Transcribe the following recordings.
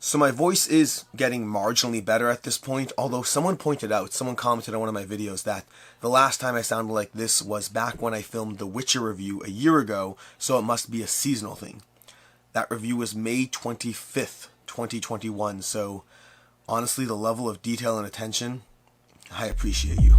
So my voice is getting marginally better at this point, although someone commented on one of my videos that the last time I sounded like this was back when I filmed the Witcher review a year ago, so it must be a seasonal thing. That review was May 25th, 2021, so honestly, the level of detail and attention, I appreciate you.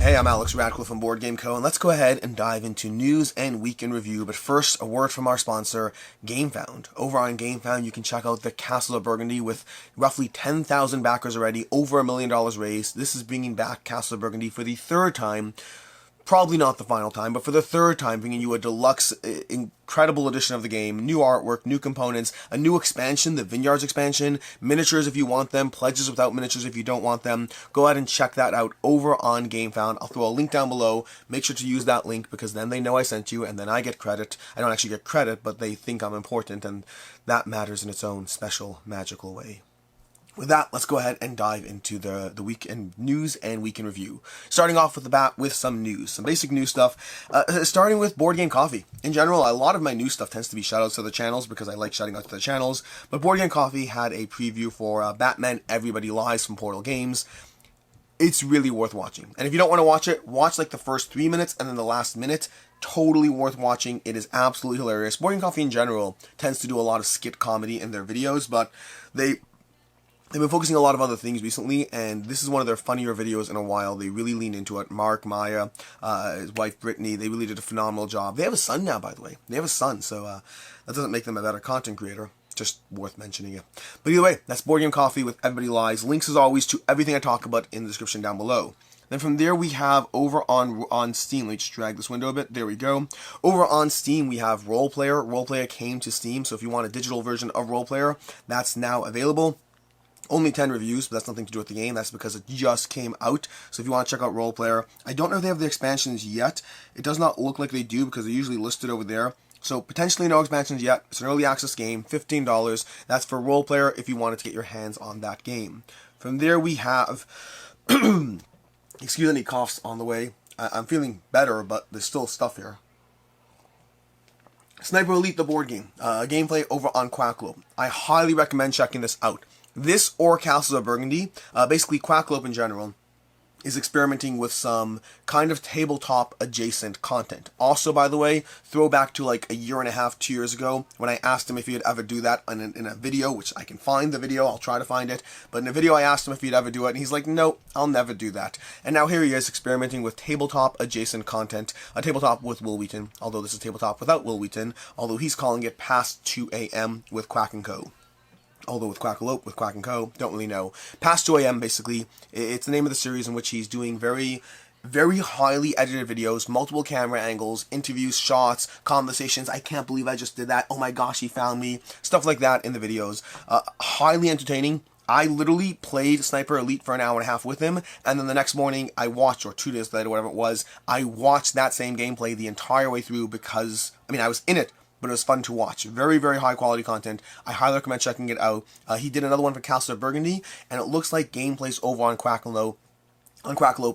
Hey, I'm Alex Radcliffe from BoardGameCo, and let's go ahead and dive into news and week in review. But first, a word from our sponsor, Gamefound. Over on Gamefound, you can check out the Castle of Burgundy with roughly 10,000 backers already, over $1 million raised. This is bringing back Castle of Burgundy for the third time. Probably not the final time, but for the third time, bringing you a deluxe, incredible edition of the game, new artwork, new components, a new expansion, the Vineyards expansion, miniatures if you want them, pledges without miniatures if you don't want them. Go ahead and check that out over on Gamefound. I'll throw a link down below. Make sure to use that link because then they know I sent you and then I get credit. I don't actually get credit, but they think I'm important, and that matters in its own special, magical way. With that, let's go ahead and dive into the week in news and week in review. Starting off with the bat with some news, some basic news stuff. Starting with BoardGameCoffee. In general, a lot of my new stuff tends to be shoutouts to the channels because I like shouting out to the channels. But BoardGameCoffee had a preview for Batman Everybody Lies from Portal Games. It's really worth watching. And if you don't want to watch it, watch like the first 3 minutes and then the last minute. Totally worth watching. It is absolutely hilarious. BoardGameCoffee in general tends to do a lot of skit comedy in their videos, but they've been focusing a lot of other things recently, and this is one of their funnier videos in a while. They really lean into it. Mark, Maya, his wife Brittany, they really did a phenomenal job. They have a son now, by the way. They have a son, so that doesn't make them a better content creator. Just worth mentioning it. But either way, that's BoardGameCoffee with Everybody Lies. Links, as always, to everything I talk about in the description down below. Then from there we have over on Steam, let me just drag this window a bit, there we go. Over on Steam we have Roleplayer. Roleplayer came to Steam, so if you want a digital version of Roleplayer, that's now available. Only 10 reviews, but that's nothing to do with the game. That's because it just came out. So if you want to check out Roleplayer, I don't know if they have the expansions yet. It does not look like they do because they're usually listed over there. So potentially no expansions yet. It's an early access game, $15. That's for Roleplayer if you wanted to get your hands on that game. From there we have, excuse any coughs on the way. I'm feeling better, but there's still stuff here. Sniper Elite, the board game. Gameplay over on Quackalope. I highly recommend checking this out. This or Castle of Burgundy, basically Quackalope in general, is experimenting with some kind of tabletop adjacent content. Also, by the way, throwback to like a year and a half, 2 years ago, when I asked him if he'd ever do that in a video, which I can find the video, I'll try to find it, but in a video I asked him if he'd ever do it, and he's like, no, I'll never do that. And now here he is experimenting with tabletop adjacent content, a tabletop with Will Wheaton, although this is tabletop without Will Wheaton, although he's calling it past 2 a.m. with Quack & Co. Although with Quackalope, with Quack & Co., don't really know. Past 2 a.m., basically, it's the name of the series in which he's doing very, very highly edited videos, multiple camera angles, interviews, shots, conversations. I can't believe I just did that. Oh my gosh, he found me. Stuff like that in the videos. Highly entertaining. I literally played Sniper Elite for an hour and a half with him, and then the next morning I watched, or 2 days later, whatever it was, I watched that same gameplay the entire way through because, I mean, I was in it, but it was fun to watch. Very, very high quality content. I highly recommend checking it out. He did another one for Castle of Burgundy, and it looks like gameplays over on Quackalope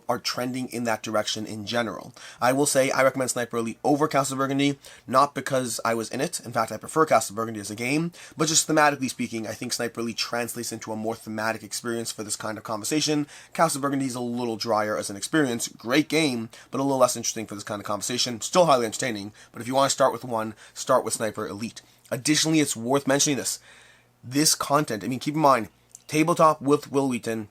are trending in that direction in general. I will say I recommend Sniper Elite over Castle Burgundy, not because I was in it. In fact, I prefer Castle Burgundy as a game, but just thematically speaking, I think Sniper Elite translates into a more thematic experience for this kind of conversation. Castle Burgundy is a little drier as an experience. Great game, but a little less interesting for this kind of conversation. Still highly entertaining, but if you want to start with one, start with Sniper Elite. Additionally, it's worth mentioning this content, I mean, keep in mind, Tabletop with Will Wheaton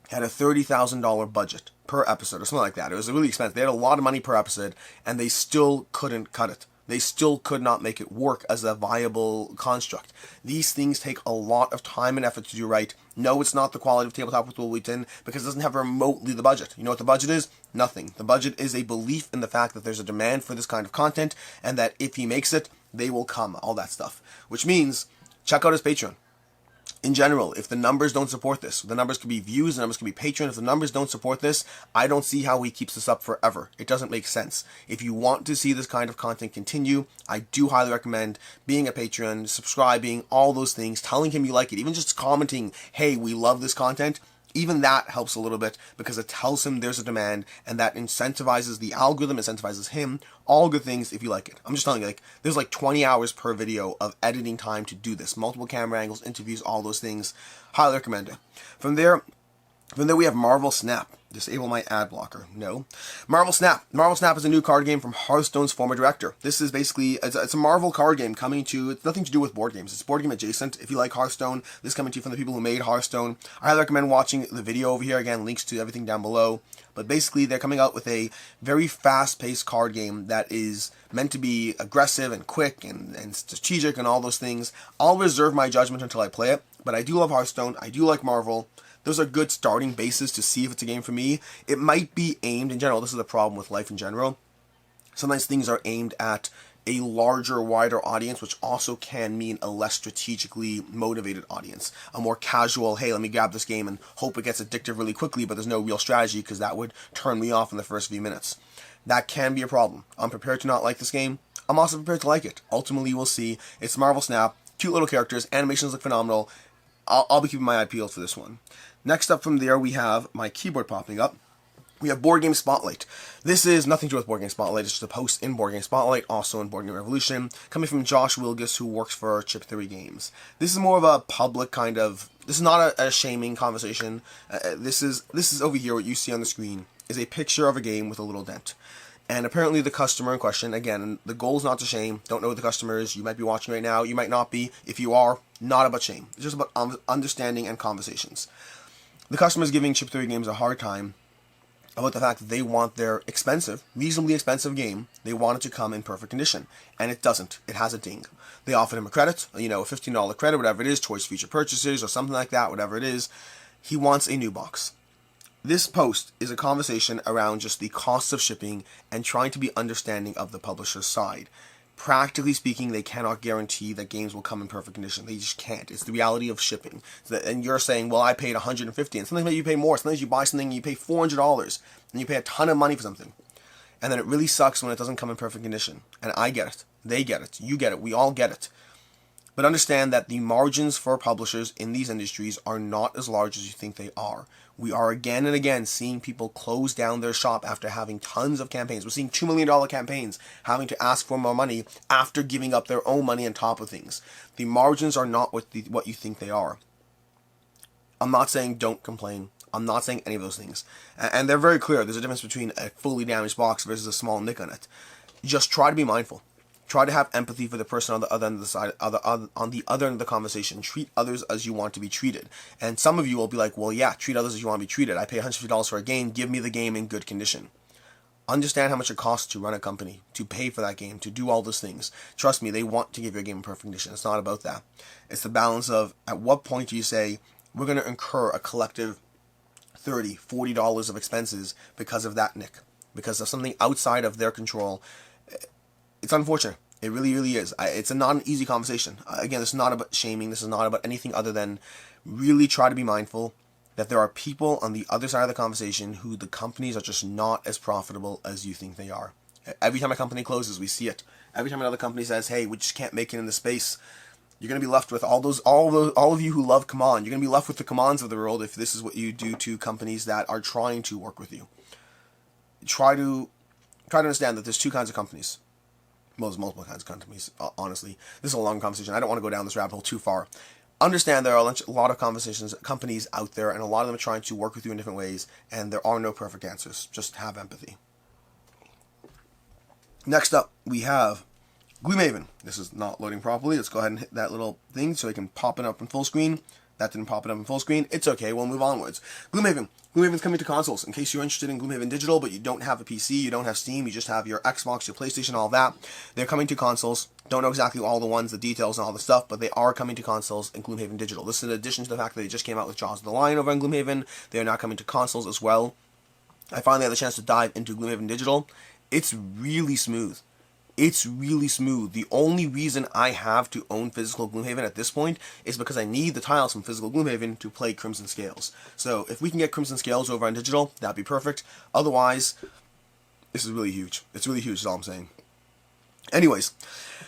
had a $30,000 budget per episode or something like that. It was really expensive. They had a lot of money per episode, and they still couldn't cut it. They still could not make it work as a viable construct. These things take a lot of time and effort to do right. No, it's not the quality of Tabletop with Will Wheaton because it doesn't have remotely the budget. You know what the budget is? Nothing. The budget is a belief in the fact that there's a demand for this kind of content and that if he makes it, they will come. All that stuff. Which means, check out his Patreon. In general, if the numbers don't support this, the numbers could be views, the numbers could be Patreon. If the numbers don't support this, I don't see how he keeps this up forever. It doesn't make sense. If you want to see this kind of content continue, I do highly recommend being a Patreon, subscribing, all those things, telling him you like it, even just commenting, hey, we love this content. even that helps a little bit because it tells him there's a demand, and that incentivizes the algorithm, incentivizes him. All good things if you like it. I'm just telling you, like, there's like 20 hours per video of editing time to do this. Multiple camera angles, interviews, all those things. Highly recommend it. From there we have Marvel Snap. Disable my ad blocker. No. Marvel Snap. Marvel Snap is a new card game from Hearthstone's former director. This is basically, it's a Marvel card game coming to, it's nothing to do with board games. It's board game adjacent. If you like Hearthstone, this is coming to you from the people who made Hearthstone. I highly recommend watching the video over here. Again, links to everything down below. But basically, they're coming out with a very fast-paced card game that is meant to be aggressive and quick and strategic and all those things. I'll reserve my judgment until I play it. But I do love Hearthstone. I do like Marvel. Those are good starting bases to see if it's a game for me. It might be aimed, in general, this is the problem with life in general. Sometimes things are aimed at a larger, wider audience, which also can mean a less strategically motivated audience. A more casual, hey, let me grab this game and hope it gets addictive really quickly, but there's no real strategy because that would turn me off in the first few minutes. That can be a problem. I'm prepared to not like this game. I'm also prepared to like it. Ultimately, we'll see. It's Marvel Snap. Cute little characters. Animations look phenomenal. I'll be keeping my eye peeled for this one. Next up from there, we have my keyboard popping up. We have Board Game Spotlight. This is nothing to do with Board Game Spotlight. It's just a post in Board Game Spotlight, also in Board Game Revolution, coming from Josh Wilgus, who works for Chip Theory Games. This is more of a public kind of, this is not a shaming conversation. This is over here, what you see on the screen, is a picture of a game with a little dent. And apparently the customer in question, again, the goal is not to shame. Don't know who the customer is. You might be watching right now. You might not be. If you are, not about shame. It's just about understanding and conversations. The customer is giving Chip Theory Games a hard time about the fact that they want their expensive, reasonably expensive game, they want it to come in perfect condition. And it doesn't. It has a ding. They offered him a credit, a $15 credit, whatever it is, towards future purchases or something like that, whatever it is. He wants a new box. This post is a conversation around just the costs of shipping and trying to be understanding of the publisher's side. Practically speaking, they cannot guarantee that games will come in perfect condition. They just can't. It's the reality of shipping. And you're saying, well, I paid $150, and sometimes you pay more. Sometimes you buy something and you pay $400, and you pay a ton of money for something. And then it really sucks when it doesn't come in perfect condition. And I get it. They get it. You get it. We all get it. But understand that the margins for publishers in these industries are not as large as you think they are. We are again and again seeing people close down their shop after having tons of campaigns. We're seeing $2 million campaigns having to ask for more money after giving up their own money on top of things. The margins are not what you think they are. I'm not saying don't complain. I'm not saying any of those things. And they're very clear. There's a difference between a fully damaged box versus a small nick on it. Just try to be mindful. Try to have empathy for the person on the other end of the side, on the other end of the conversation. Treat others as you want to be treated. And some of you will be like, well, yeah, treat others as you want to be treated. I pay $150 for a game. Give me the game in good condition. Understand how much it costs to run a company, to pay for that game, to do all those things. Trust me, they want to give you a game in perfect condition. It's not about that. It's the balance of, at what point do you say, we're going to incur a collective $30, $40 of expenses because of that nick, because of something outside of their control. It's unfortunate. It really, really is. It's not an easy conversation. Again, this is not about shaming. This is not about anything other than really try to be mindful that there are people on the other side of the conversation who the companies are just not as profitable as you think they are. Every time a company closes, we see it. Every time another company says, hey, we just can't make it in the space, you're going to be left with all of you who love Copan. You're going to be left with the Comans of the world if this is what you do to companies that are trying to work with you. Try to understand that there's two kinds of companies. Well, there's multiple kinds of companies, honestly. This is a long conversation. I don't want to go down this rabbit hole too far. Understand there are a lot of companies out there, and a lot of them are trying to work with you in different ways, and there are no perfect answers. Just have empathy. Next up, we have Gloomhaven. This is not loading properly. Let's go ahead and hit that little thing so it can pop it up in full screen. That didn't pop it up in full screen. It's okay. We'll move onwards. Gloomhaven. Gloomhaven's coming to consoles. In case you're interested in Gloomhaven Digital, but you don't have a PC, you don't have Steam, you just have your Xbox, your PlayStation, all that. They're coming to consoles. Don't know exactly all the ones, the details, and all the stuff, but they are coming to consoles in Gloomhaven Digital. This is in addition to the fact that they just came out with Jaws of the Lion over in Gloomhaven. They are now coming to consoles as well. I finally had the chance to dive into Gloomhaven Digital. It's really smooth. It's really smooth. The only reason I have to own physical Gloomhaven at this point is because I need the tiles from physical Gloomhaven to play Crimson Scales. So if we can get Crimson Scales over on digital, that'd be perfect. Otherwise, this is really huge. It's really huge is all I'm saying. Anyways,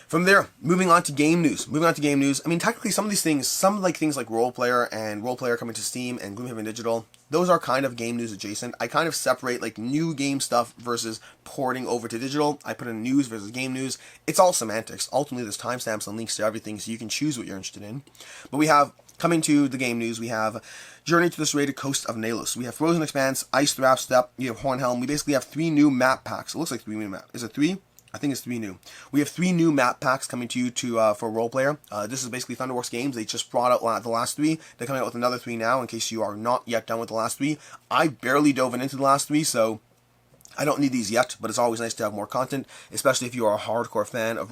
from there, moving on to game news. I mean, technically, some of these things, things like Role Player and Role Player coming to Steam and Gloomhaven Digital, those are kind of game news adjacent. I kind of separate like new game stuff versus porting over to digital. I put in news versus game news. It's all semantics. Ultimately, there's timestamps and links to everything, so you can choose what you're interested in. But we have, coming to the game news, we have Journey to the Serrated Coast of Nalos. We have Frozen Expanse, Ice Wrap Step, we have Hornhelm. We basically have 3 new map packs. It looks like 3 new map. Is it 3? I think it's 3 new. We have 3 new map packs coming to you for Role Player. This is basically Thunderworks Games. They just brought out the last 3. They're coming out with another 3 now, in case you are not yet done with the last 3. I barely dove into the last 3, so I don't need these yet, but it's always nice to have more content, especially if you are a hardcore fan of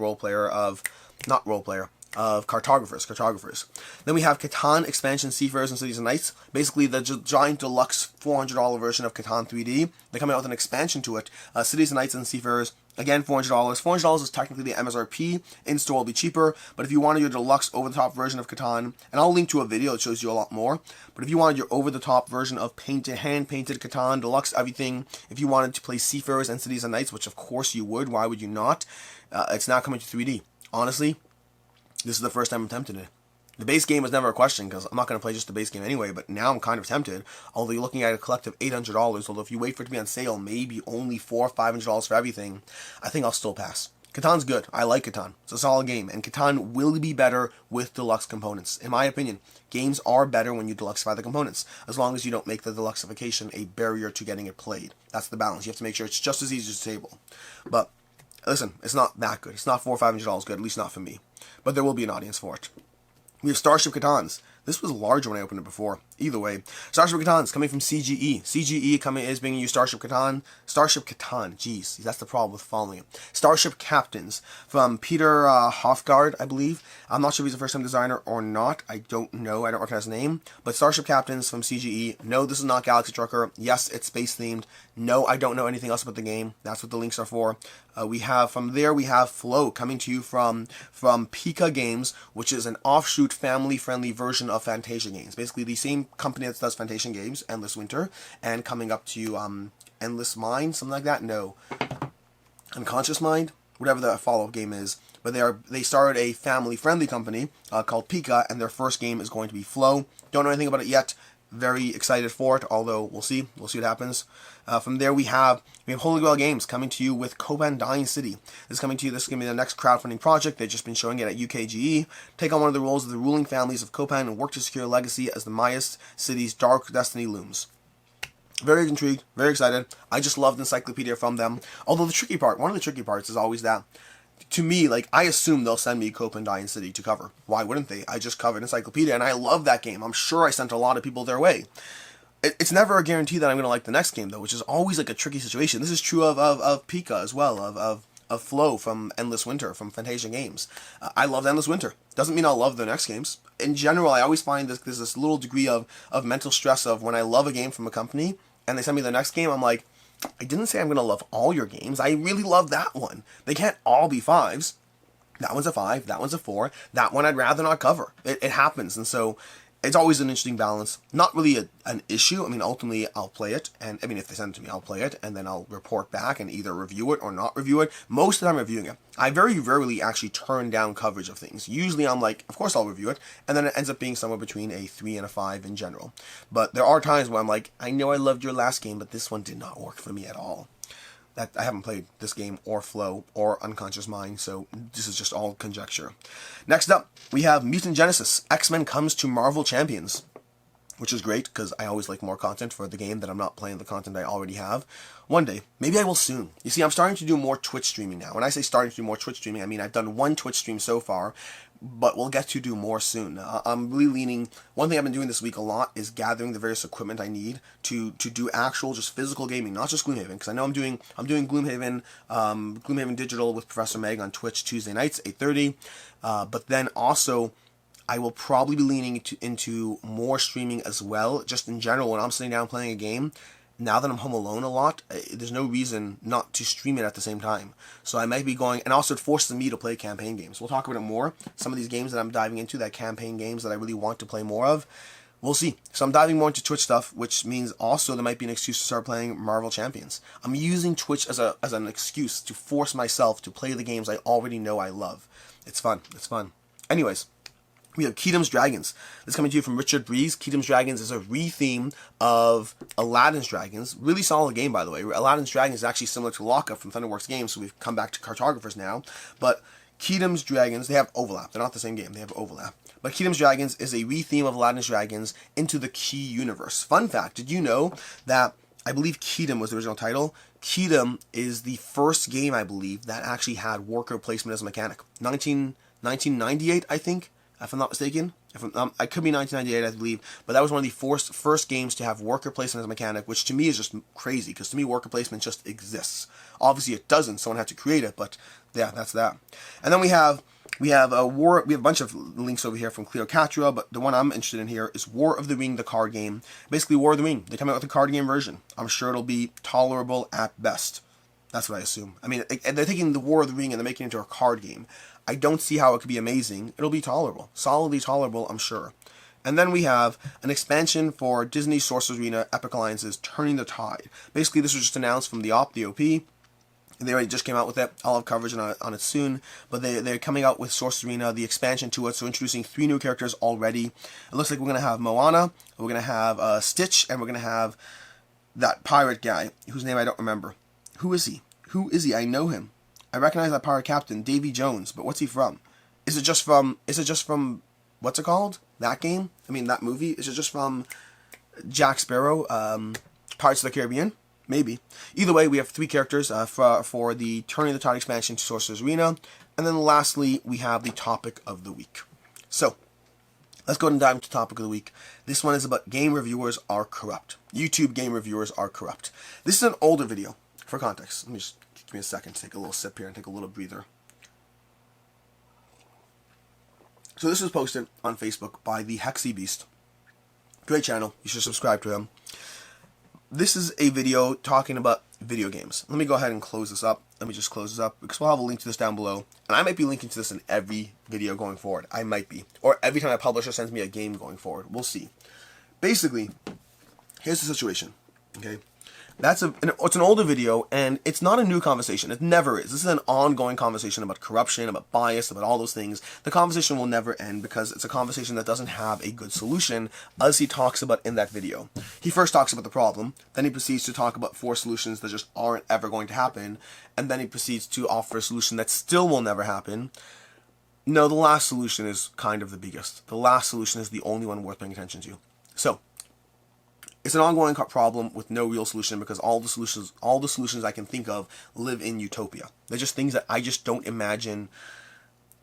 Cartographers. Then we have Catan Expansion Seafarers and Cities and Knights. Basically, the giant deluxe $400 version of Catan 3D. They're coming out with an expansion to it. Cities and Knights and Seafarers, again, $400. $400 is technically the MSRP. In-store will be cheaper, but if you wanted your deluxe over-the-top version of Catan, and I'll link to a video that shows you a lot more, but if you wanted your over-the-top version of hand-painted Catan, deluxe everything, if you wanted to play Seafarers and Cities and Knights, which of course you would, why would you not? It's now coming to 3D. Honestly, this is the first time I'm tempted it. The base game was never a question, because I'm not going to play just the base game anyway, but now I'm kind of tempted. Although you're looking at a collective $800, although if you wait for it to be on sale, maybe only $400 or $500 for everything, I think I'll still pass. Catan's good. I like Catan. It's a solid game, and Catan will be better with deluxe components. In my opinion, games are better when you deluxify the components, as long as you don't make the deluxification a barrier to getting it played. That's the balance. You have to make sure it's just as easy as a table. But listen, it's not that good. It's not $400 or $500 good, at least not for me. But there will be an audience for it. We have Starship Captains. This was larger when I opened it before. Either way, Starship Captains coming from CGE. CGE is bringing you Starship Catan. Jeez, that's the problem with following it. Starship Captains from Peter Hofgaard, I believe. I'm not sure if he's a first-time designer or not. I don't know. I don't recognize the name. But Starship Captains from CGE. No, this is not Galaxy Trucker. Yes, it's space-themed. No, I don't know anything else about the game. That's what the links are for. We have Floe coming to you from Pika Games, which is an offshoot family-friendly version of Fantasia Games. Basically, the same company that does Fantasia Games, Endless Winter, and coming up to you, Endless Mind, something like that. No, Unconscious Mind, whatever the follow-up game is. But they started a family-friendly company called Pika, and their first game is going to be Floe. Don't know anything about it yet. Very excited for it, although we'll see. We'll see what happens. From there, we have Holy Grail Games coming to you with Copan Dying City. This is coming to you. This is going to be the next crowdfunding project. They've just been showing it at UKGE. Take on one of the roles of the ruling families of Copan and work to secure a legacy as the Mayas city's dark destiny looms. Very intrigued, very excited. I just love the encyclopedia from them. Although one of the tricky parts is always that, to me, like, I assume they'll send me Copan Dying City to cover. Why wouldn't they? I just covered Encyclopedia, and I love that game. I'm sure I sent a lot of people their way. It's never a guarantee that I'm going to like the next game, though, which is always, like, a tricky situation. This is true of Pika as well, of Floe from Endless Winter, from Fantasia Games. I love Endless Winter. Doesn't mean I'll love the next games. In general, I always find there's this little degree of mental stress of when I love a game from a company, and they send me the next game, I'm like, I didn't say I'm going to love all your games. I really love that one. They can't all be 5s. That one's a 5. That one's a 4. That one I'd rather not cover. It happens. And so it's always an interesting balance. Not really an issue. I mean, ultimately, I'll play it. And I mean, if they send it to me, I'll play it. And then I'll report back and either review it or not review it. Most of the time, I'm reviewing it. I very rarely actually turn down coverage of things. Usually, I'm like, of course, I'll review it. And then it ends up being somewhere between a 3 and a 5 in general. But there are times where I'm like, I know I loved your last game, but this one did not work for me at all. I haven't played this game or Floe or Unconscious Mind, so this is just all conjecture. Next up, we have Mutant Genesis. X-Men comes to Marvel Champions, which is great because I always like more content for the game that I'm not playing the content I already have. One day. Maybe I will soon. You see, I'm starting to do more Twitch streaming now. When I say starting to do more Twitch streaming, I mean I've done 1 Twitch stream so far, but we'll get to do more soon. I'm really leaning... One thing I've been doing this week a lot is gathering the various equipment I need to do actual, just physical gaming, not just Gloomhaven, because I know I'm doing Gloomhaven, Gloomhaven Digital with Professor Meg on Twitch Tuesday nights, 8:30, but then also... I will probably be leaning into more streaming as well, just in general, when I'm sitting down playing a game. Now that I'm home alone a lot, there's no reason not to stream it at the same time. So I might be going, and also it forces me to play campaign games. We'll talk about it more. Some of these games that I'm diving into, that campaign games that I really want to play more of, we'll see. So I'm diving more into Twitch stuff, which means also there might be an excuse to start playing Marvel Champions. I'm using Twitch as an excuse to force myself to play the games I already know I love. It's fun. It's fun. Anyways, we have Keydom's Dragons. This is coming to you from Richard Breeze. Keydom's Dragons is a re-theme of Aladdin's Dragons. Really solid game, by the way. Aladdin's Dragons is actually similar to Lockup from Thunderworks Games, so we've come back to Cartographers now. But Keydom's Dragons, they have overlap. They're not the same game. They have overlap. But Keydom's Dragons is a re-theme of Aladdin's Dragons into the Key universe. Fun fact, did you know that I believe Keydom was the original title? Keydom is the first game, I believe, that actually had worker placement as a mechanic. 1998, I think, if I'm not mistaken. I could be 1998, I believe, but that was one of the first games to have worker placement as a mechanic, which to me is just crazy, because to me worker placement just exists. Obviously it doesn't, someone had to create it, but yeah, that's that. And then we have a bunch of links over here from Cleopatra, but the one I'm interested in here is War of the Ring, the card game. Basically, War of the Ring. They come out with a card game version. I'm sure it'll be tolerable at best. That's what I assume. I mean, they're taking the War of the Ring and they're making it into a card game. I don't see how it could be amazing. It'll be tolerable. Solidly tolerable, I'm sure. And then we have an expansion for Disney Sorcerer's Arena Epic Alliance's Turning the Tide. Basically, this was just announced from the OP. They already just came out with it. I'll have coverage on it soon. But they're coming out with Sorcerer's Arena, the expansion to it. So introducing 3 new characters already. It looks like we're going to have Moana, we're going to have Stitch, and we're going to have that pirate guy, whose name I don't remember. Who is he? Who is he? I know him. I recognize that pirate captain, Davy Jones, but what's he from? Is it just from, what's it called? That game? I mean, that movie? Is it just from Jack Sparrow, Pirates of the Caribbean? Maybe. Either way, we have 3 characters for the Turning the Tide expansion to Sorcerer's Arena. And then lastly, we have the topic of the week. So, let's go ahead and dive into the topic of the week. This one is about game reviewers are corrupt. YouTube game reviewers are corrupt. This is an older video. For context, let me just give me a second to take a little sip here and take a little breather. So this was posted on Facebook by the Hexy Beast. Great channel. You should subscribe to him. This is a video talking about video games. Let me go ahead and close this up. Let me just close this up because we'll have a link to this down below. And I might be linking to this in every video going forward. I might be. Or every time a publisher sends me a game going forward. We'll see. Basically, here's the situation. Okay? It's an older video, and it's not a new conversation. It never is. This is an ongoing conversation about corruption, about bias, about all those things. The conversation will never end because it's a conversation that doesn't have a good solution, as he talks about in that video. He first talks about the problem, then he proceeds to talk about 4 solutions that just aren't ever going to happen, and then he proceeds to offer a solution that still will never happen. No, the last solution is kind of the biggest. The last solution is the only one worth paying attention to. So, it's an ongoing problem with no real solution because all the solutions I can think of live in utopia. They're just things that I just don't imagine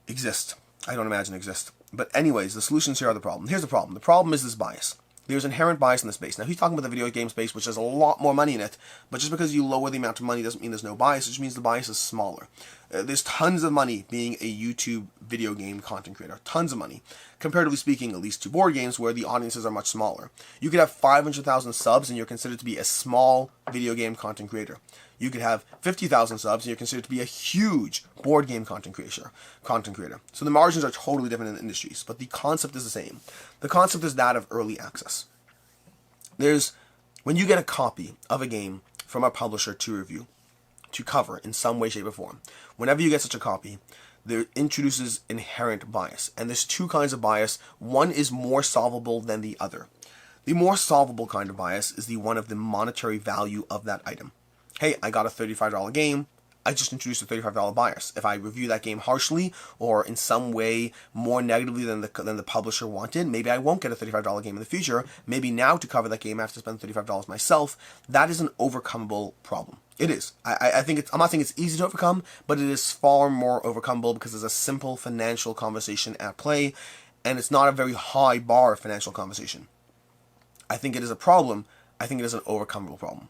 exist. I don't imagine exist. But anyways, the solutions here are the problem. Here's the problem. The problem is this bias. There's inherent bias in the space. Now, he's talking about the video game space, which has a lot more money in it, but just because you lower the amount of money doesn't mean there's no bias. It just means the bias is smaller. There's tons of money being a YouTube video game content creator. Tons of money. Comparatively speaking, at least to board games where the audiences are much smaller. You could have 500,000 subs and you're considered to be a small video game content creator. You could have 50,000 subs and you're considered to be a huge board game content creator. So the margins are totally different in the industries, but the concept is the same. The concept is that of early access. When you get a copy of a game from a publisher to review, to cover in some way, shape, or form, whenever you get such a copy, there introduces inherent bias. And there's 2 kinds of bias. One is more solvable than the other. The more solvable kind of bias is the one of the monetary value of that item. Hey, I got a $35 game. I just introduced a $35 bias. If I review that game harshly or in some way more negatively than the publisher wanted, maybe I won't get a $35 game in the future. Maybe now to cover that game I have to spend $35 myself. That is an overcomable problem. It is. I'm not saying it's easy to overcome, but it is far more overcomable because there's a simple financial conversation at play, and it's not a very high bar financial conversation. I think it is a problem. I think it is an overcomable problem.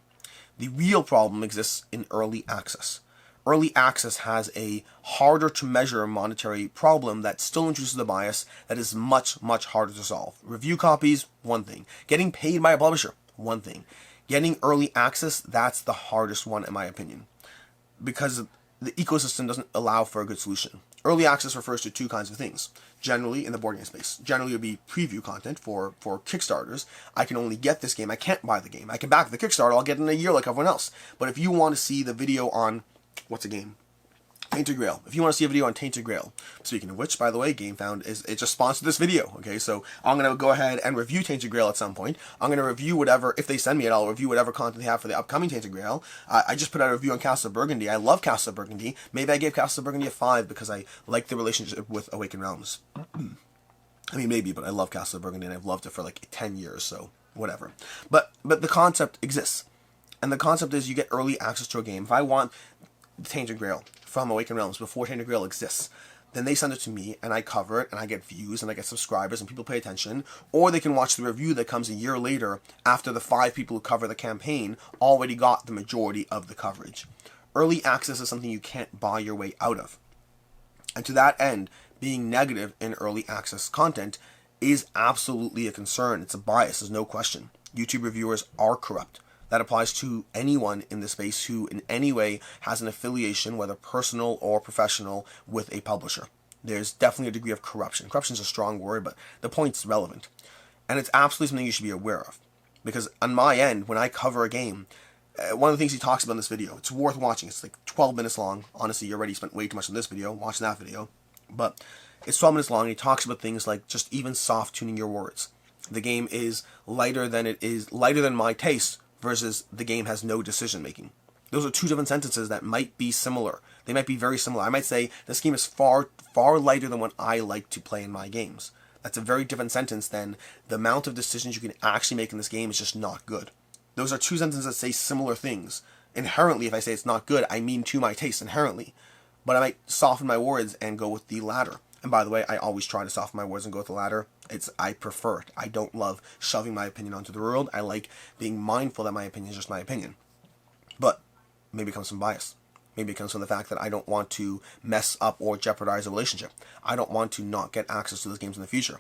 The real problem exists in early access. Early access has a harder to measure monetary problem that still introduces a bias that is much, much harder to solve. Review copies, one thing. Getting paid by a publisher, one thing. Getting early access, that's the hardest one in my opinion. Because the ecosystem doesn't allow for a good solution. Early access refers to two kinds of things. Generally, in the board game space, generally it would be preview content for Kickstarters. I can only get this game, I can't buy the game. I can back the Kickstarter, I'll get it in a year like everyone else. But if you want to see the video on, what's a game? Tainted Grail. If you want to see a video on Tainted Grail, speaking of which, by the way, Gamefound it just sponsored this video, okay? So I'm going to go ahead and review Tainted Grail at some point. I'm going to review whatever, if they send me it, I'll review whatever content they have for the upcoming Tainted Grail. I just put out a review on Castle of Burgundy. I love Castle of Burgundy. Maybe I gave Castle of Burgundy a 5 because I like the relationship with Awakened Realms. I mean, maybe, but I love Castle of Burgundy and I've loved it for like 10 years, so whatever. But the concept exists. And the concept is you get early access to a game. If I want Tainted Grail from Awakened Realms before Tainted Grail exists, then they send it to me and I cover it and I get views and I get subscribers and people pay attention, or they can watch the review that comes a year later after the 5 people who cover the campaign already got the majority of the coverage. Early access is something you can't buy your way out of. And to that end, being negative in early access content is absolutely a concern. It's a bias, there's no question. YouTube reviewers are corrupt. That applies to anyone in the space who in any way has an affiliation, whether personal or professional, with a publisher. There's definitely a degree of corruption. Corruption is a strong word, but the point's relevant. And it's absolutely something you should be aware of. Because on my end, when I cover a game, one of the things he talks about in this video, it's worth watching. It's like 12 minutes long. Honestly, you already spent way too much on this video. Watch that video. But it's 12 minutes long, and he talks about things like just even soft tuning your words. The game is lighter than my taste, versus the game has no decision making. Those are two different sentences that might be similar. They might be very similar. I might say this game is far lighter than what I like to play in my games. That's a very different sentence than the amount of decisions you can actually make in this game is just not good. Those are two sentences that say similar things. Inherently, if I say it's not good, I mean to my taste inherently. But I might soften my words and go with the latter. And by the way, I always try to soften my words and go with the latter. I prefer it. I don't love shoving my opinion onto the world. I like being mindful that my opinion is just my opinion. But maybe it comes from bias. Maybe it comes from the fact that I don't want to mess up or jeopardize a relationship. I don't want to not get access to those games in the future.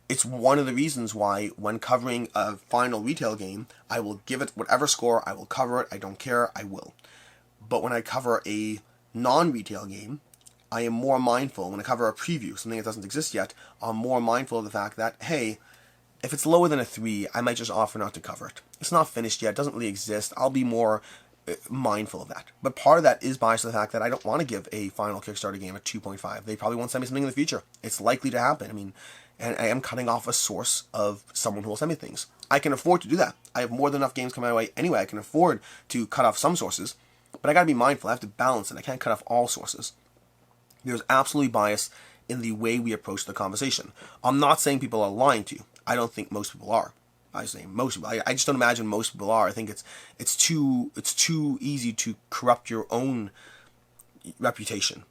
It's one of the reasons why when covering a final retail game, I will give it whatever score, I will cover it, I don't care, I will. But when I cover a non-retail game, I am more mindful. When I cover a preview, something that doesn't exist yet, I'm more mindful of the fact that, hey, if it's lower than a 3, I might just offer not to cover it. It's not finished yet, it doesn't really exist. I'll be more mindful of that. But part of that is biased to the fact that I don't want to give a final Kickstarter game a 2.5. They probably won't send me something in the future. It's likely to happen. I mean, and I am cutting off a source of someone who will send me things. I can afford to do that. I have more than enough games coming my way anyway. I can afford to cut off some sources, but I gotta be mindful. I have to balance it. I can't cut off all sources. There's absolutely bias in the way we approach the conversation. I'm not saying people are lying to you. I don't think most people are. I say most people. I just don't imagine most people are. I think it's too easy to corrupt your own reputation.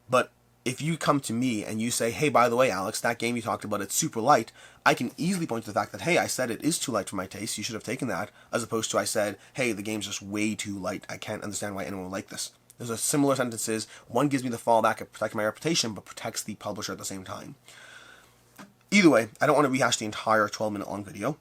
But if you come to me and you say, hey, by the way, Alex, that game you talked about, it's super light, I can easily point to the fact that, hey, I said it is too light for my taste, you should have taken that, as opposed to I said, hey, the game's just way too light, I can't understand why anyone would like this. Those are similar sentences. One gives me the fallback of protecting my reputation, but protects the publisher at the same time. Either way, I don't want to rehash the entire 12-minute long video.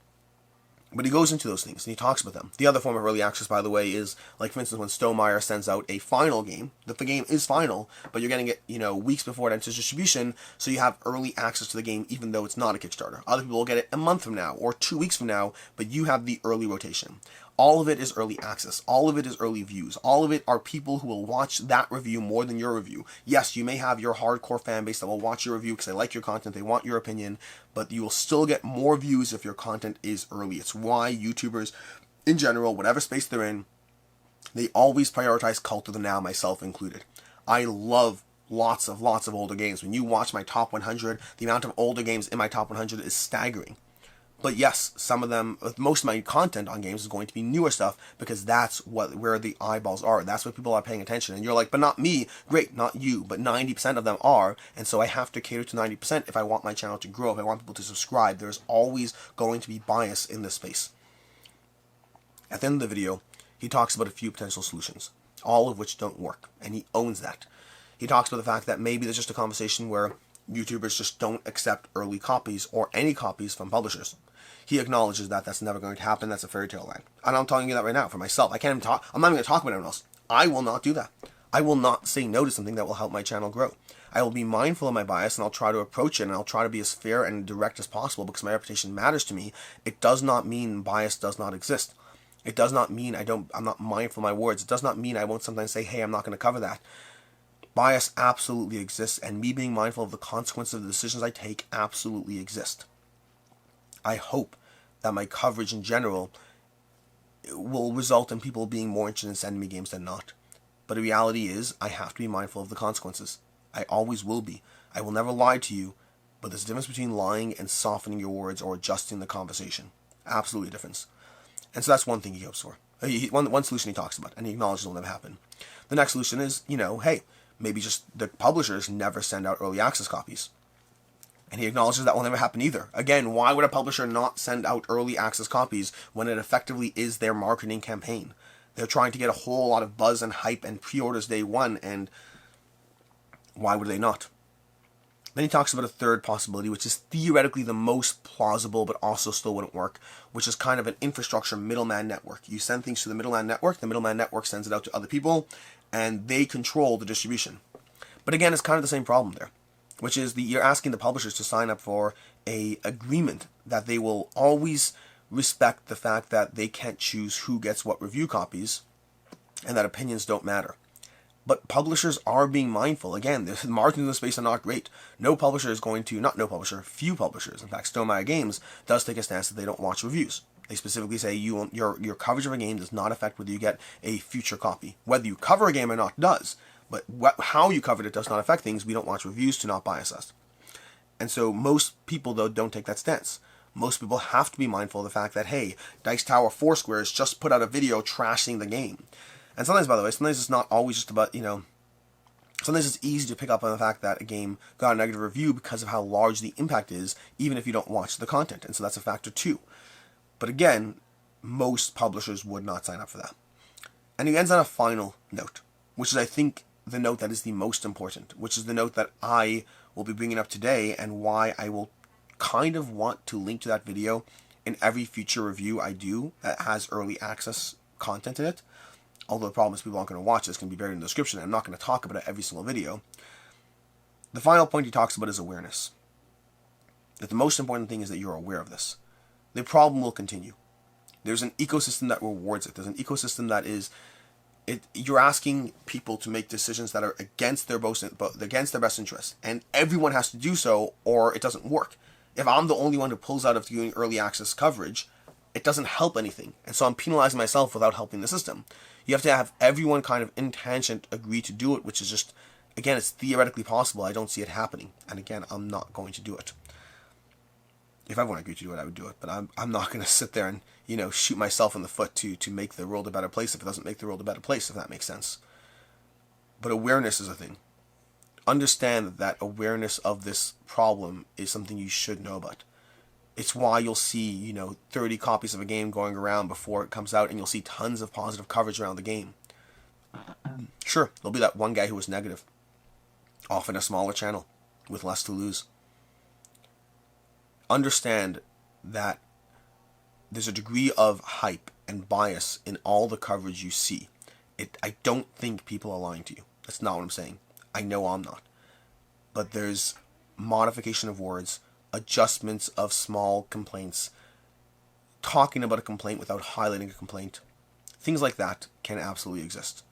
But he goes into those things, and he talks about them. The other form of early access, by the way, is, like, for instance, when Stonemaier sends out a final game, that the game is final, but you're getting it, weeks before it enters distribution, so you have early access to the game, even though it's not a Kickstarter. Other people will get it a month from now, or 2 weeks from now, but you have the early rotation. All of it is early access. All of it is early views. All of it are people who will watch that review more than your review. Yes, you may have your hardcore fan base that will watch your review because they like your content, they want your opinion, but you will still get more views if your content is early. It's why YouTubers, in general, whatever space they're in, they always prioritize Cult of the Now, myself included. I love lots of older games. When you watch my top 100, the amount of older games in my top 100 is staggering. But yes, some of them, most of my content on games is going to be newer stuff because that's where the eyeballs are. That's what people are paying attention. And you're like, but not me. Great, not you. But 90% of them are. And so I have to cater to 90% if I want my channel to grow, if I want people to subscribe. There's always going to be bias in this space. At the end of the video, he talks about a few potential solutions, all of which don't work. And he owns that. He talks about the fact that maybe there's just a conversation where YouTubers just don't accept early copies or any copies from publishers. He acknowledges that that's never going to happen. That's a fairy tale land. And I'm telling you that right now for myself. I'm not even going to talk about anyone else. I will not do that. I will not say no to something that will help my channel grow. I will be mindful of my bias, and I'll try to approach it, and I'll try to be as fair and direct as possible because my reputation matters to me. It does not mean bias does not exist. It does not mean I'm not mindful of my words. It does not mean I won't sometimes say, hey, I'm not going to cover that. Bias absolutely exists, and me being mindful of the consequences of the decisions I take absolutely exist. I hope that my coverage in general will result in people being more interested in sending me games than not. But the reality is, I have to be mindful of the consequences. I always will be. I will never lie to you, but there's a difference between lying and softening your words or adjusting the conversation. Absolutely a difference. And so that's one thing he hopes for. One solution he talks about, and he acknowledges it will never happen. The next solution is, hey, maybe just the publishers never send out early access copies. And he acknowledges that will never happen either. Again, why would a publisher not send out early access copies when it effectively is their marketing campaign? They're trying to get a whole lot of buzz and hype and pre-orders day one, and why would they not? Then he talks about a third possibility, which is theoretically the most plausible, but also still wouldn't work, which is kind of an infrastructure middleman network. You send things to the middleman network sends it out to other people, and they control the distribution. But again, it's kind of the same problem there, which is you're asking the publishers to sign up for a agreement that they will always respect the fact that they can't choose who gets what review copies, and that opinions don't matter. But publishers are being mindful. Again, the margins in the space are not great. Few publishers, in fact, Stonemaier Games does take a stance that they don't watch reviews. They specifically say your coverage of a game does not affect whether you get a future copy. Whether you cover a game or not does, but how you covered it does not affect things. We don't watch reviews to not bias us. And so most people, though, don't take that stance. Most people have to be mindful of the fact that, hey, Dice Tower Foursquares just put out a video trashing the game. And sometimes, by the way, sometimes it's not always just about, sometimes it's easy to pick up on the fact that a game got a negative review because of how large the impact is, even if you don't watch the content. And so that's a factor too. But again, most publishers would not sign up for that. And he ends on a final note, which is, I think, the note that is the most important, which is the note that I will be bringing up today, and why I will kind of want to link to that video in every future review I do that has early access content in it. Although the problem is people aren't going to watch this, can be buried in the description. I'm not going to talk about it every single video. The final point he talks about is awareness. That the most important thing is that you're aware of this. The problem will continue. There's an ecosystem that rewards it. There's an ecosystem that is... You're asking people to make decisions that are against their best interests. And everyone has to do so, or it doesn't work. If I'm the only one who pulls out of doing early access coverage, it doesn't help anything. And so I'm penalizing myself without helping the system. You have to have everyone kind of in tangent agree to do it, which is just, again, it's theoretically possible. I don't see it happening. And again, I'm not going to do it. If everyone agreed to do it, I would do it. But I'm not going to sit there and, shoot myself in the foot to make the world a better place if it doesn't make the world a better place, if that makes sense. But awareness is a thing. Understand that awareness of this problem is something you should know about. It's why you'll see, 30 copies of a game going around before it comes out, and you'll see tons of positive coverage around the game. Sure, there'll be that one guy who was negative. Often a smaller channel, with less to lose. Understand that there's a degree of hype and bias in all the coverage you see. I don't think people are lying to you. That's not what I'm saying. I know I'm not. But there's modification of words, adjustments of small complaints, talking about a complaint without highlighting a complaint. Things like that can absolutely exist.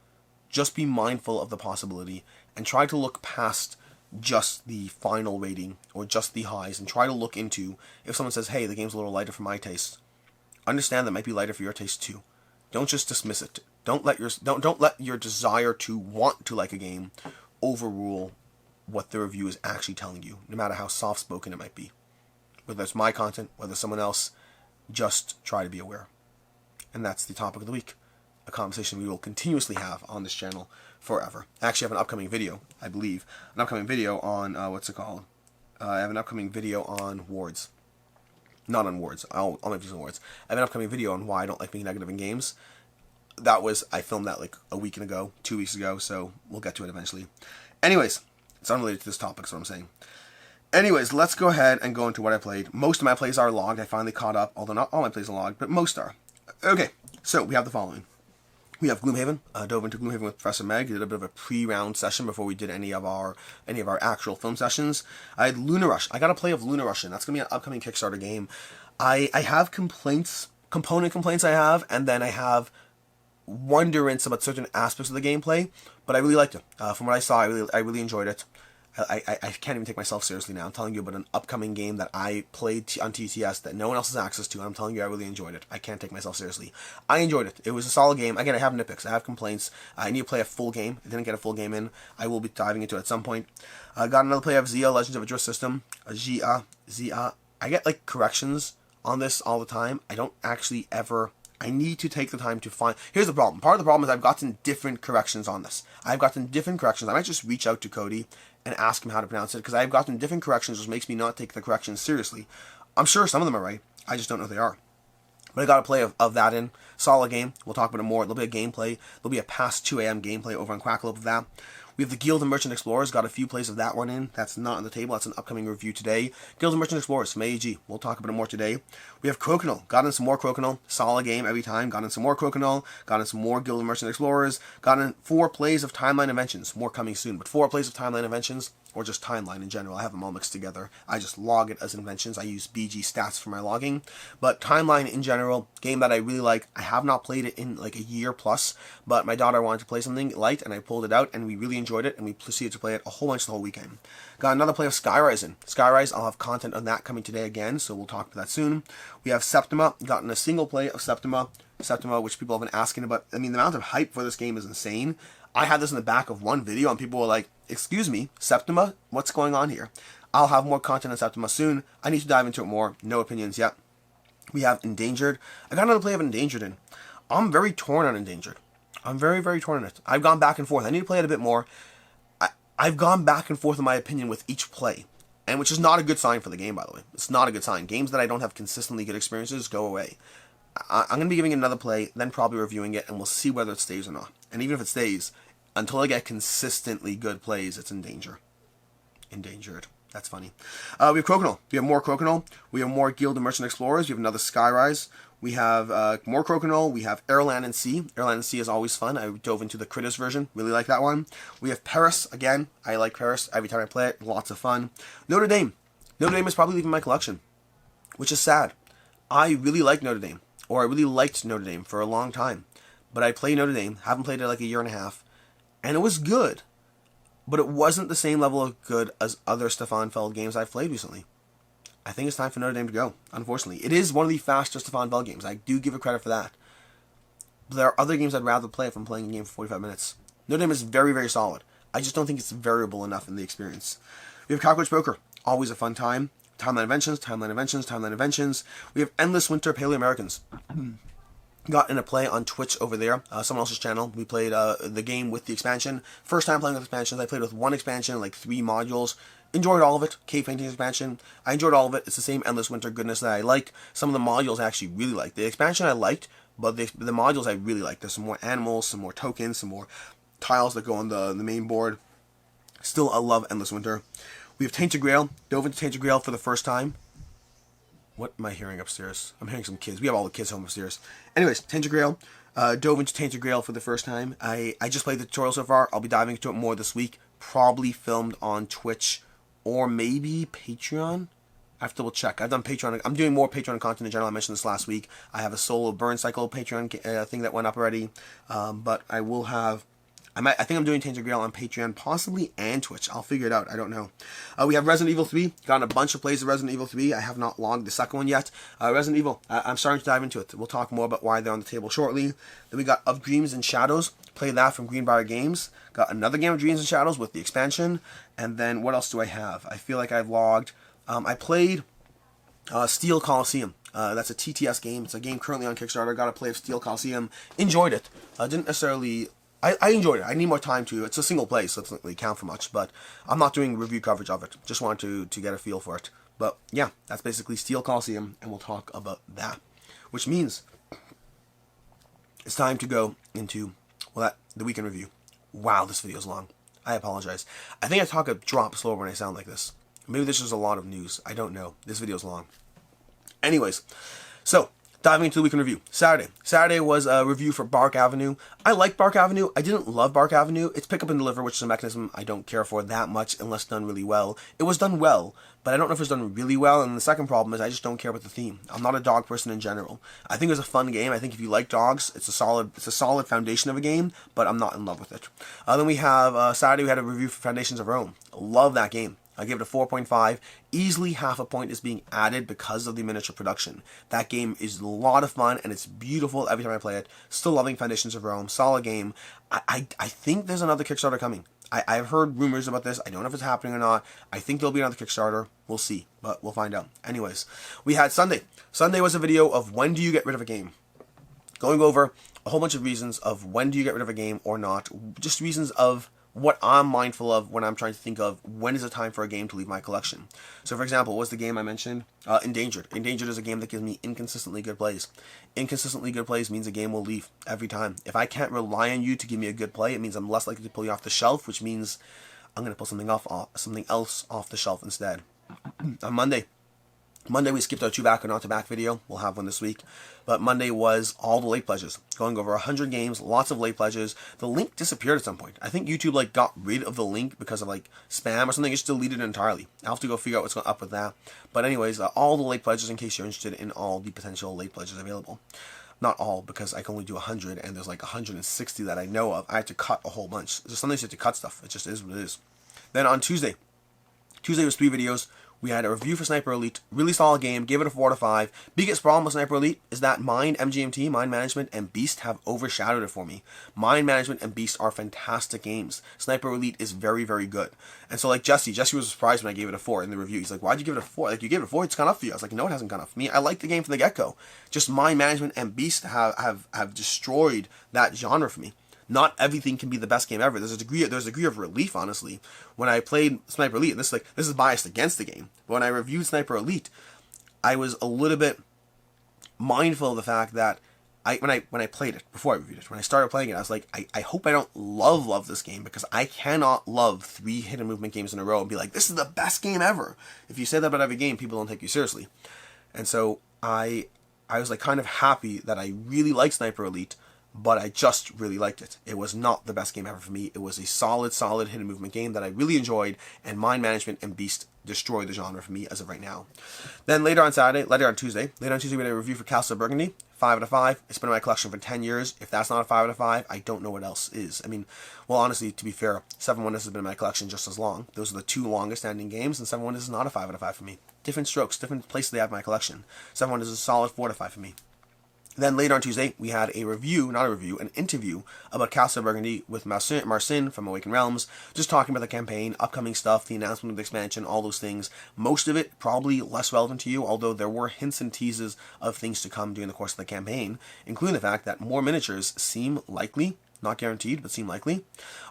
Just be mindful of the possibility and try to look past just the final rating or just the highs, and try to look into, if someone says, hey, the game's a little lighter for my taste, understand that might be lighter for your taste too. Don't just dismiss it. Don't let your desire to want to like a game overrule what the review is actually telling you, no matter how soft-spoken it might be. Whether it's my content, whether it's someone else, just try to be aware. And that's the topic of the week. A conversation we will continuously have on this channel forever. I actually have an upcoming video, I believe. An upcoming video on, I have an upcoming video on wards. Not on wards. I'll make videos on wards. I have an upcoming video on why I don't like being negative in games. I filmed that like a week ago, 2 weeks ago, so we'll get to it eventually. Anyways, it's unrelated to this topic, is what I'm saying. Anyways, let's go ahead and go into what I played. Most of my plays are logged. I finally caught up, although not all my plays are logged, but most are. Okay, so we have the following. We have Gloomhaven. Dove into Gloomhaven with Professor Meg. Did a bit of a pre-round session before we did any of our actual film sessions. I had Luna Rush. I got a play of Luna Rush in. That's gonna be an upcoming Kickstarter game. I have component complaints I have, and then I have wonderance about certain aspects of the gameplay, but I really liked it. From what I saw, I really enjoyed it. I can't even take myself seriously now. I'm telling you about an upcoming game that I played on TTS that no one else has access to, and I'm telling you I really enjoyed it. I can't take myself seriously. I enjoyed it. It was a solid game. Again, I have nitpicks. I have complaints. I need to play a full game. I didn't get a full game in. I will be diving into it at some point. I got another play of Zia, Legends of a Drift System. Zia. I get like corrections on this all the time. I don't actually ever... I need to take the time to find... Here's the problem. Part of the problem is I've gotten different corrections on this. I've gotten different corrections. I might just reach out to Cody and ask him how to pronounce it, because I've gotten different corrections, which makes me not take the corrections seriously. I'm sure some of them are right. I just don't know if they are. But I got a play of that in. Solid game. We'll talk about it more. There'll be a gameplay. There'll be a past 2 a.m. gameplay over on Quackalope of that. We have the Guild of Merchant Explorers. Got a few plays of that one in. That's not on the table. That's an upcoming review today. Guild of Merchant Explorers from AEG. We'll talk about it more today. We have Crokinole. Got in some more Crokinole. Solid game every time. Got in some more Crokinole. Got in some more Guild of Merchant Explorers. Got in 4 plays of Timeline Inventions. More coming soon. But 4 plays of Timeline Inventions, or just Timeline in general. I have them all mixed together. I just log it as inventions. I use BG stats for my logging. But Timeline in general, game that I really like. I have not played it in like a year plus, but my daughter wanted to play something light, and I pulled it out, and we really enjoyed it, and we proceeded to play it a whole bunch the whole weekend. Got another play of Skyrise in. Skyrise, I'll have content on that coming today again, so we'll talk about that soon. We have Septima. Gotten a single play of Septima. Septima, which people have been asking about. I mean, the amount of hype for this game is insane. I had this in the back of one video, and people were like, excuse me, Septima? What's going on here? I'll have more content on Septima soon. I need to dive into it more. No opinions yet. We have Endangered. I got another play of Endangered in. I'm very torn on Endangered. I'm very, very torn on it. I've gone back and forth. I need to play it a bit more. I've gone back and forth in my opinion with each play, and which is not a good sign for the game, by the way. It's not a good sign. Games that I don't have consistently good experiences go away. I'm going to be giving it another play, then probably reviewing it, and we'll see whether it stays or not. And even if it stays, until I get consistently good plays, it's in danger. Endangered. That's funny. We have Crokinole. We have more Crokinole. We have more Guild of Merchant Explorers. We have another Skyrise. We have more Crokinole. We have Airland and Sea. Airland and Sea is always fun. I dove into the Critters version. Really like that one. We have Paris. Again, I like Paris. Every time I play it, lots of fun. Notre Dame. Notre Dame is probably leaving my collection, which is sad. I really like Notre Dame. Or I really liked Notre Dame for a long time. But I played Notre Dame. Haven't played it like a year and a half. And it was good. But it wasn't the same level of good as other Stefan Feld games I've played recently. I think it's time for Notre Dame to go, unfortunately. It is one of the faster Stefan Feld games. I do give it credit for that. But there are other games I'd rather play if I'm playing a game for 45 minutes. Notre Dame is very, very solid. I just don't think it's variable enough in the experience. We have Cockroach Broker. Always a fun time. Timeline Inventions, Timeline Inventions, Timeline Inventions. We have Endless Winter Paleo Americans. Got in a play on Twitch over there, someone else's channel. We played the game with the expansion. First time playing with expansions. I played with one expansion, like 3 modules. Enjoyed all of it. Cave Painting expansion. I enjoyed all of it. It's the same Endless Winter goodness that I like. Some of the modules I actually really liked. The expansion I liked, but the modules I really liked. There's some more animals, some more tokens, some more tiles that go on the main board. Still, I love Endless Winter. We have Tainted Grail. Dove into Tainted Grail for the first time. What am I hearing upstairs? I'm hearing some kids. We have all the kids home upstairs. Anyways, Tainted Grail. Dove into Tainted Grail for the first time. I just played the tutorial so far. I'll be diving into it more this week. Probably filmed on Twitch or maybe Patreon. I have to double check. I've done Patreon. I'm doing more Patreon content in general. I mentioned this last week. I have a solo burn cycle Patreon thing that went up already. But I will have... I think I'm doing Tainted Grail on Patreon, possibly, and Twitch. I'll figure it out. I don't know. We have Resident Evil 3. Gotten a bunch of plays of Resident Evil 3. I have not logged the second one yet. Resident Evil. I'm starting to dive into it. We'll talk more about why they're on the table shortly. Then we got Of Dreams and Shadows. Played that from Greenbrier Games. Got another game of Dreams and Shadows with the expansion. And then what else do I have? I feel like I've logged. I played Steel Coliseum. That's a TTS game. It's a game currently on Kickstarter. Got a play of Steel Coliseum. Enjoyed it. Didn't necessarily... I enjoyed it. I need more time to... It's a single play, so it doesn't really count for much, but I'm not doing review coverage of it. Just wanted to get a feel for it. But yeah, that's basically Steel Coliseum, and we'll talk about that. Which means it's time to go into, well, the weekend review. Wow, this video is long. I apologize. I think I talk a drop slower when I sound like this. Maybe this is a lot of news. I don't know. This video is long. Anyways, so Diving into the weekend review. Saturday was a review for Bark Avenue. I like Bark Avenue. I didn't love Bark Avenue. It's pick up and deliver, which is a mechanism I don't care for that much unless done really well. It was done well, but I don't know if it's done really well. And the second problem is I just don't care about the theme. I'm not a dog person in general. I think it was a fun game. I think if you like dogs, it's a solid foundation of a game, but I'm not in love with it. Then we have Saturday we had a review for Foundations of Rome. Love that game. I gave it a 4.5. Easily half a point is being added because of the miniature production. That game is a lot of fun and it's beautiful every time I play it. Still loving Foundations of Rome. Solid game. I think there's another Kickstarter coming. I've heard rumors about this. I don't know if it's happening or not. I think there'll be another Kickstarter. We'll see, but we'll find out. Anyways, we had Sunday. Sunday was a video of when do you get rid of a game. Going over a whole bunch of reasons of when do you get rid of a game or not. Just reasons of what I'm mindful of when I'm trying to think of when is it time for a game to leave my collection. So for example, what was the game I mentioned? Endangered. Endangered is a game that gives me inconsistently good plays. Inconsistently good plays means a game will leave every time. If I can't rely on you to give me a good play, it means I'm less likely to pull you off the shelf, which means I'm going to pull something else off the shelf instead. On Monday we skipped our to-back or not to-back video. We'll have one this week. But Monday was all the late pledges. Going over 100 games, lots of late pledges. The link disappeared at some point. I think YouTube got rid of the link because of spam or something. It's deleted entirely. I'll have to go figure out what's up with that. But anyways, all the late pledges in case you're interested in all the potential late pledges available. Not all, because I can only do 100 and there's 160 that I know of. I had to cut a whole bunch. There's sometimes you have to cut stuff. It just is what it is. Then on Tuesday was 3 videos. We had a review for Sniper Elite, really solid game, gave it a 4 out of 5. Biggest problem with Sniper Elite is that Mind, MGMT, Mind Management, and Beast have overshadowed it for me. Mind Management and Beast are fantastic games. Sniper Elite is very, very good. And so Jesse was surprised when I gave it a 4 in the review. He's like, why'd you give it a 4? You gave it a 4, it's gone up for you. I was like, no, it hasn't gone up for me. I like the game from the get-go. Just Mind Management and Beast have destroyed that genre for me. Not everything can be the best game ever. There's a degree of relief, honestly. When I played Sniper Elite, and this is biased against the game, but when I reviewed Sniper Elite, I was a little bit mindful of the fact that when I played it, before I reviewed it, when I started playing it, I was like, I hope I don't love this game, because I cannot love 3 hidden movement games in a row and be like, this is the best game ever. If you say that about every game, people don't take you seriously. And so I was kind of happy that I really liked Sniper Elite, but I just really liked it. It was not the best game ever for me. It was a solid hidden movement game that I really enjoyed, and Mind Management and Beast destroyed the genre for me as of right now. Then later on Tuesday, we had a review for Castle of Burgundy, 5 out of 5. It's been in my collection for 10 years. If that's not a 5 out of 5, I don't know what else is. I mean, well, honestly, to be fair, 7 Wonders has been in my collection just as long. Those are the 2 longest standing games, and 7 Wonders is not a 5 out of 5 for me. Different strokes, different places they have in my collection. 7 Wonders is a solid 4 out of 5 for me. Then later on Tuesday, we had an interview about Castle of Burgundy with Marcin from Awakened Realms, just talking about the campaign, upcoming stuff, the announcement of the expansion, all those things. Most of it probably less relevant to you, although there were hints and teases of things to come during the course of the campaign, including the fact that more miniatures seem likely. Not guaranteed, but seem likely.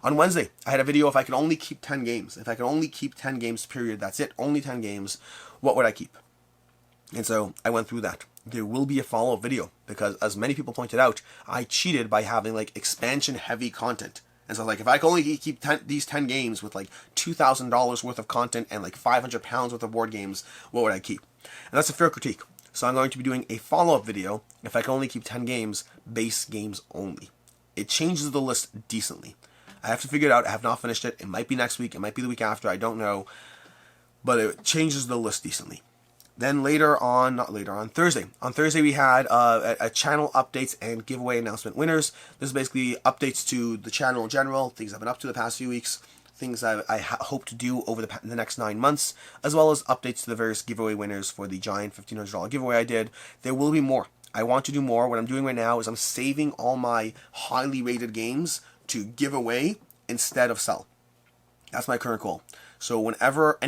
On Wednesday, I had a video if I could only keep 10 games. If I could only keep 10 games, period, that's it, only 10 games, what would I keep? And so I went through that. There will be a follow-up video because, as many people pointed out, I cheated by having expansion-heavy content. And so if I could only keep these 10 games with $2,000 worth of content and £500 worth of board games, what would I keep? And that's a fair critique. So I'm going to be doing a follow-up video if I can only keep 10 games, base games only. It changes the list decently. I have to figure it out. I have not finished it. It might be next week. It might be the week after. I don't know. But it changes the list decently. Then Thursday. On Thursday we had a channel updates and giveaway announcement winners. This is basically updates to the channel in general, things I've been up to the past few weeks, things I hope to do over the next 9 months, as well as updates to the various giveaway winners for the giant $1,500 giveaway I did. There will be more. I want to do more. What I'm doing right now is I'm saving all my highly rated games to give away instead of sell. That's my current goal. So whenever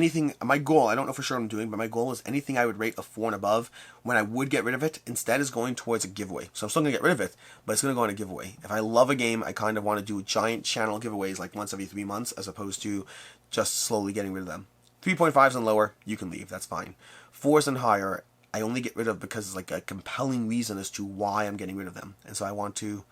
my goal, I don't know for sure what I'm doing, but my goal is anything I would rate a 4 and above, when I would get rid of it, instead is going towards a giveaway. So I'm still going to get rid of it, but it's going to go on a giveaway. If I love a game, I kind of want to do giant channel giveaways once every 3 months, as opposed to just slowly getting rid of them. 3.5s and lower, you can leave, that's fine. 4s and higher, I only get rid of because it's a compelling reason as to why I'm getting rid of them. And so I want to,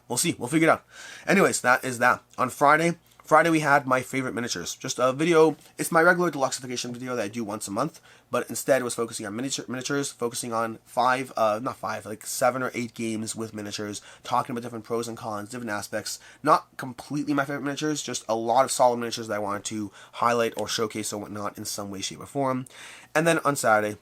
we'll see. We'll figure it out. Anyways, that is that. On Friday, Friday we had my favorite miniatures. Just a video. It's my regular deluxeification video that I do once a month, but instead it was focusing on miniatures, focusing on like 7 or 8 games with miniatures, talking about different pros and cons, different aspects. Not completely my favorite miniatures, just a lot of solid miniatures that I wanted to highlight or showcase or whatnot in some way, shape, or form. And then on Saturday,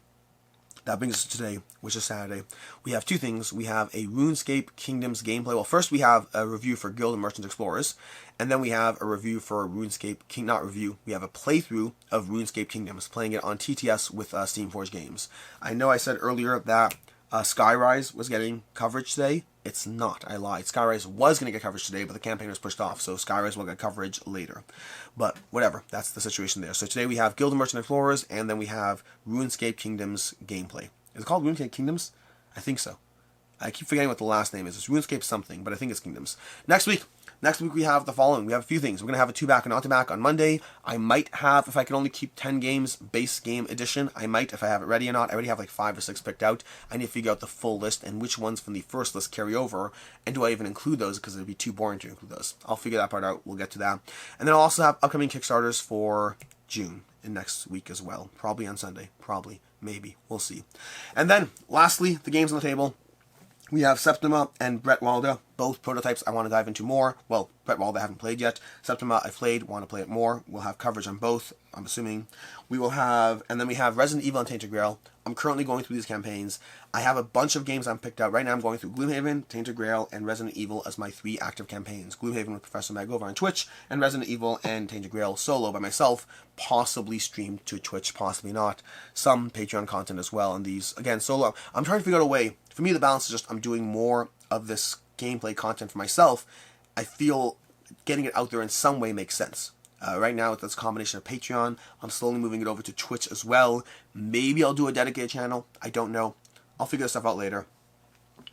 that brings us to today, which is Saturday. We have 2 things. We have a RuneScape Kingdoms gameplay. Well, first we have a review for Guild and Merchant Explorers, and then we have a review for RuneScape we have a playthrough of RuneScape Kingdoms, playing it on TTS with Steamforged Games. I know I said earlier that Skyrise was getting coverage today. It's not. I lied. Skyrise was going to get coverage today, but the campaign was pushed off, so Skyrise will get coverage later. But whatever, that's the situation there. So today we have Guild and Merchant Explorers, and then we have RuneScape Kingdoms gameplay. Is it called RuneScape Kingdoms? I think so. I keep forgetting what the last name is. It's RuneScape something, but I think it's Kingdoms. Next week we have the following. We have a few things. We're going to have a 2-back and on-to-back on Monday. I might have, if I can only keep 10 games, base game edition. I might, if I have it ready or not. I already have like 5 or 6 picked out. I need to figure out the full list and which ones from the first list carry over. And do I even include those? Because it would be too boring to include those. I'll figure that part out. We'll get to that. And then I'll also have upcoming Kickstarters for June in next week as well. Probably on Sunday. Probably. Maybe. We'll see. And then, lastly, the games on the table. We have Septima and Brett Walda, both prototypes I want to dive into more. Well, Brett Walda I haven't played yet. Septima I've played, want to play it more. We'll have coverage on both, I'm assuming. We will have, and then we have Resident Evil and Tainted Grail. I'm currently going through these campaigns. I have a bunch of games I'm picked out. Right now I'm going through Gloomhaven, Tainted Grail, and Resident Evil as my 3 active campaigns. Gloomhaven with Professor Meg over on Twitch, and Resident Evil and Tainted Grail solo by myself, possibly streamed to Twitch, possibly not. Some Patreon content as well, and these, again, solo. I'm trying to figure out a way. For me, the balance is just I'm doing more of this gameplay content for myself. I feel getting it out there in some way makes sense. Right now, it's a combination of Patreon. I'm slowly moving it over to Twitch as well. Maybe I'll do a dedicated channel. I don't know. I'll figure this stuff out later.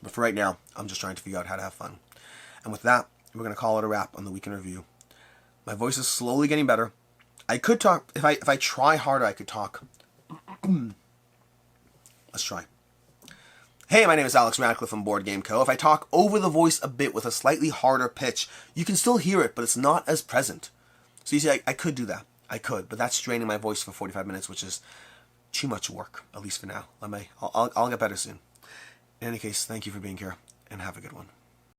But for right now, I'm just trying to figure out how to have fun. And with that, we're going to call it a wrap on the Week in Review. My voice is slowly getting better. I could talk. If I try harder, I could talk. Let's try. Hey, my name is Alex Radcliffe from BoardGameCo. If I talk over the voice a bit with a slightly harder pitch, you can still hear it, but it's not as present. So you see, I could do that. I could, but that's straining my voice for 45 minutes, which is too much work, at least for now. I'll get better soon. In any case, thank you for being here, and have a good one.